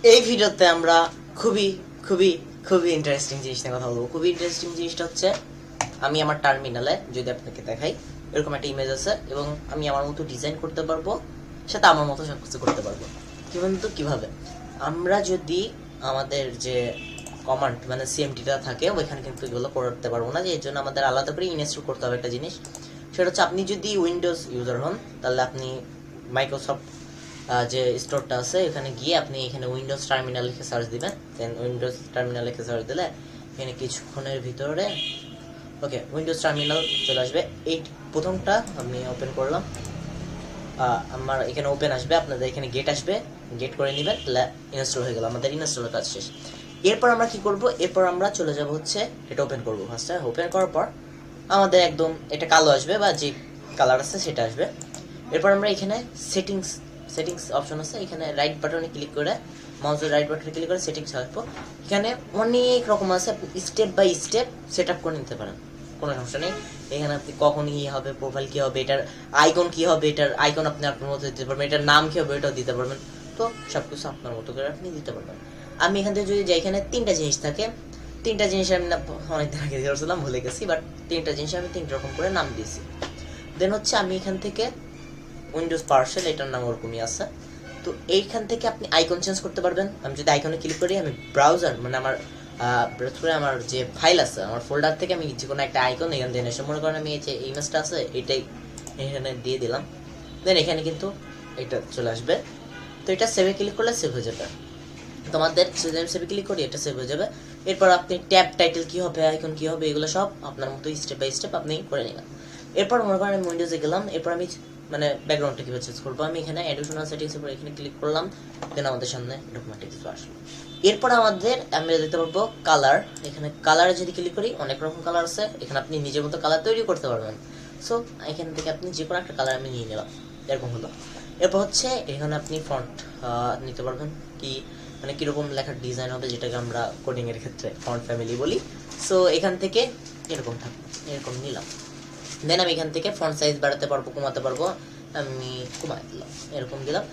এই ভিডিওতে আমরা খুবই খুবই খুবই ইন্টারেস্টিং জিনিস নিয়ে কথা বলবো। খুবই ইন্টারেস্টিং জিনিসটা হচ্ছে, আমি আমার টার্মিনালে যদি আপনাকে দেখাই, এরকম একটা ইমেজ আছে এবং আমি আমার মতো ডিজাইন করতে পারবো, সেটা আমার মতো সবকিছু করতে পারবো। কিন্তু কিভাবে আমরা যদি আমাদের যে কমান্ড মানে সিএমটিটা থাকে ওইখানে কিন্তু এগুলো করতে পারবো না, যে এর জন্য আমাদের আলাদা করে ইনস্টল করতে হবে একটা জিনিস। সেটা হচ্ছে, আপনি যদি উইন্ডোজ ইউজার হন তাহলে আপনি মাইক্রোসফট যে স্টোরটা আছে এখানে গিয়ে আপনি এখানে উইন্ডোজ টার্মিনাল লিখে সার্চ দিবেন। দেন উইন্ডোজ টার্মিনাল লিখে সার্চ দিলে এখানে কিছুক্ষণের ভিতরে ওকে উইন্ডোজ টার্মিনাল চলে আসবে। এই প্রথমটা আমি ওপেন করলাম, আমার এখানে ওপেন আসবে, আপনাদের এখানে গেট আসবে, গেট করে নেবেন, তাহলে ইনস্টল হয়ে গেল, আমাদের ইনস্টলের কাজ শেষ। এরপর আমরা কি করব, এরপর আমরা চলে যাব হচ্ছে এটা ওপেন করবো। ফার্স্টে ওপেন করার পর আমাদের একদম এটা কালো আসবে বা যে কালার আছে সেটা আসবে। এরপর আমরা এখানে সেটিংস অপশন আছে, এখানে রাইট বাটনে ক্লিক করে মাউসের রাইট বাটনে ক্লিক করে সেটিংস আসবো। এখানে অনেক রকম আছে, আপনি step by step set up করে নিতে পারেন, কোনো সমস্যা নেই। এখানে আপনি কখন কি হবে, প্রোফাইল কি হবে, এটার আইকন কি হবে, এটার আইকন আপনি আপনার মতো দিতে পারবেন, এটার নাম কি হবে এটাও দিতে পারবেন। তো সবকিছু আপনার মতো করে আপনি দিতে পারবেন। আমি এখান থেকে যদি যাই, এখানে তিনটা জিনিস থাকে, তিনটা জিনিস আমি অনেকদিন আগে দিয়েছিলাম, ভুলে গেছি, বাট তিনটা জিনিস আমি তিন রকম করে নাম দিয়েছি। দেন হচ্ছে আমি এখান থেকে উইন্ডোজ পার্সেল, এটার নাম ওরকমই আছে। তো এইখান থেকে আপনি আইকন চেঞ্জ করতে পারবেন। আমি যদি আইকনে ক্লিক করি, আমি ব্রাউজার মানে আমার আমার যে ফাইল আছে আমার ফোল্ডার থেকে আমি যে কোনো একটা আইকন এখান থেকে এসে, মনে করেন আমি এই যে ইমেজটা আছে এটাই এখানে দিয়ে দিলাম, দেন এখানে কিন্তু এটা চলে আসবে। তো এটা সেভে ক্লিক করলে সেভ হয়ে যাবে। তোমাদের সেভে ক্লিক করি, এটা সেভ হয়ে যাবে। এরপর আপনি ট্যাব টাইটেল কি হবে, আইকন কি হবে, এগুলো সব আপনার মতো স্টেপ বাই স্টেপ আপনি করে নেবেন। এরপর মনে করেন আমি উইন্ডোজে গেলাম, এরপর আমি মানে ব্যাকগ্রাউন্ডটা কীভাবে চেঞ্জ করবো, আমি এখানে অ্যাডিশনাল সেটিংস এর এখানে ক্লিক করলাম, দেন আমাদের সামনে এরকম একটা কিছু আসলো। এরপর আমরা দিতে পারবো কালার। এখানে কালারে যদি ক্লিক করি, অনেক রকম কালার আছে, এখানে আপনি নিজের মতো কালার তৈরি করতে পারবেন। সো এখান থেকে আপনি যে কোনো একটা কালার আমি নিয়ে নিলাম, এরকম হলো। এরপর হচ্ছে এখানে আপনি ফন্ট নিতে পারবেন, কি মানে কীরকম লেখার ডিজাইন হবে, যেটাকে আমরা কোডিংয়ের ক্ষেত্রে ফন্ট ফ্যামিলি বলি। সো এখান থেকে এরকম থাকবে, এরকম নিলাম। দেন আমি এখান থেকে ফন্ট সাইজ বাড়াতে পারবো, কমাতে পারবো, আমি কমাই দিলাম, এরকম দিলাম।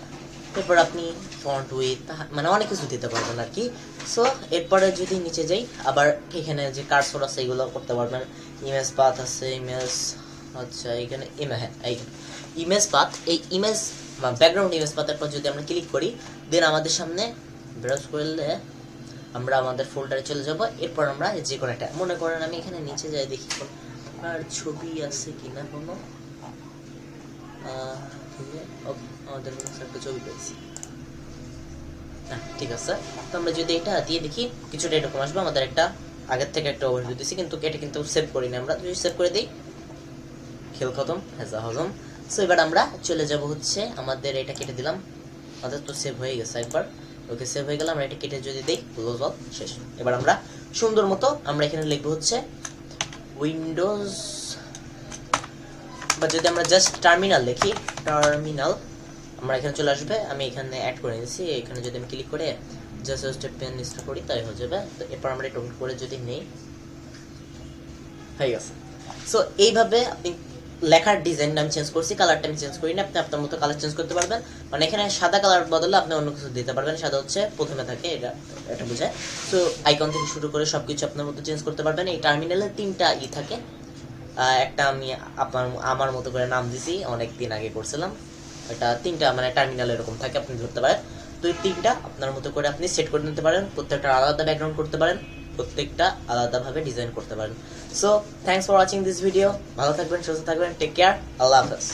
এরপর আপনি ফন্ট উইথ মানে অনেক কিছু দিতে পারবেন আর কি। সো এরপরে যদি নিচে যাই, আবার এখানে যে কার্সর আছে এগুলো করতে পারবেন। ইমেজ পাথ আছে, ইমেজ আচ্ছা এখানে ইমেজ পাথ, এই ইমেজ বা ব্যাকগ্রাউন্ড ইমেজ পাথের পর যদি আমরা ক্লিক করি, দেন আমাদের সামনে ব্রাউজ করলে আমরা আমাদের ফোল্ডারে চলে যাব। এরপর আমরা যে কোনো একটা, মনে করেন আমি এখানে নিচে যাই দেখি আর ছবি আছে কিনা কোনো, আমাদের একটা ছবি পেয়েছি, ঠিক আছে। তো আমরা যদি এটা দিয়ে দেখি, কিছুটা এরকম আসবে। আমাদের একটা আগের থেকে একটা ওভারভিউ দিছি, কিন্তু এটা কিন্তু সেভ করিনি আমরা। যদি সেভ করে দিই, খেল খতম, হেজা হজম। সো এবার আমরা চলে যাব হচ্ছে, আমাদের এটা কেটে দিলাম, আমাদের তো সেভ হয়ে গেছে একবার, ওকে সেভ হয়ে গেল। আমরা এটা কেটে যদি দিই, ক্লোজ অল, শেষ। এবার আমরা সুন্দর মতো আমরা এখানে লিখবো হচ্ছে উইন্ডোজ, বা যদি আমরা জাস্ট টার্মিনাল লিখি, টার্মিনাল, আমরা এখানে চলে আসবে। আমি এখানে অ্যাড করে নিয়েছি, এখানে যদি আমি ক্লিক করে জাস্ট স্টেপ পেন ইনস্টল করি তাই হয়ে যাবে। তো এরপর আমরা এটা করে যদি নেই, হয়ে গেছে। সো এইভাবে আপনি লেখার ডিজাইনটা আমি চেঞ্জ করছি, কালারটা আমি চেঞ্জ করি না, আপনি আপনার মতো কালার চেঞ্জ করতে পারবেন। মানে এখানে সাদা কালার বদলে আপনি অন্য কিছু দিতে পারবেন, সাদা হচ্ছে প্রথমে থাকে, এটা বোঝায়। সো আইকন থেকে শুরু করে সবকিছু আপনার মতো চেঞ্জ করতে পারবেন। এই টার্মিনালে তিনটা থাকে, একটা আমি আমার মতো করে নাম দিছি, অনেক দিন আগে করছিলাম। এটা তিনটা মানে টার্মিনাল এরকম থাকে, আপনি ধরতে পারেন। তো এই তিনটা আপনার মতো করে আপনি সেট করে নিতে পারেন, প্রত্যেকটা আলাদা ব্যাকগ্রাউন্ড করতে পারেন, প্রত্যেকটা আলাদাভাবে ডিজাইন করতে পারেন। So thanks for watching this video. ভালো থাকবেন, সুস্থ থাকবেন, টেক কেয়ার, আল্লাহ হাফেজ।